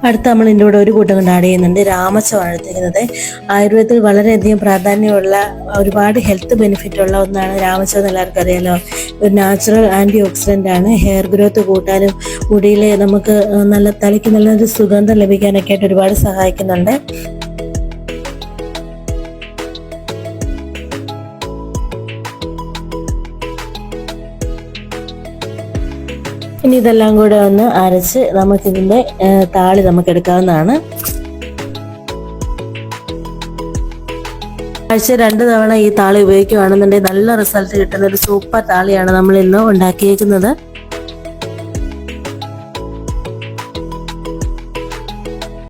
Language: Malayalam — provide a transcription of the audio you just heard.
അടുത്ത നമ്മൾ ഇതിൻ്റെ കൂടെ ഒരു കൂട്ടം കൊണ്ട് ആഡ് ചെയ്യുന്നുണ്ട് രാമച്ചമാണ് എടുത്തിരിക്കുന്നത്. ആയുർവേദത്തിൽ വളരെയധികം പ്രാധാന്യമുള്ള ഒരുപാട് ഹെൽത്ത് ബെനിഫിറ്റ് ഉള്ള ഒന്നാണ് രാമച്ചം എന്ന് എല്ലാവർക്കും അറിയാലോ. ഒരു നാച്ചുറൽ ആൻറ്റി ഓക്സിഡൻ്റ് ആണ്. ഹെയർ ഗ്രോത്ത് കൂട്ടാനും മുടിയിൽ നമുക്ക് നല്ല തലയ്ക്ക് നല്ലൊരു സുഗന്ധം ലഭിക്കാനൊക്കെ ആയിട്ട് ഒരുപാട് സഹായിക്കുന്നുണ്ട്. ഇനി ഇതെല്ലാം കൂടെ ഒന്ന് അരച്ച് നമുക്കിതിൻ്റെ താളി നമുക്ക് എടുക്കാവുന്നതാണ്. ആഴ്ച 2 തവണ ഈ താളി ഉപയോഗിക്കുകയാണെന്നുണ്ടെങ്കിൽ നല്ല റിസൾട്ട് കിട്ടുന്ന ഒരു സൂപ്പർ താളിയാണ് നമ്മൾ ഇന്ന് ഉണ്ടാക്കിയേക്കുന്നത്.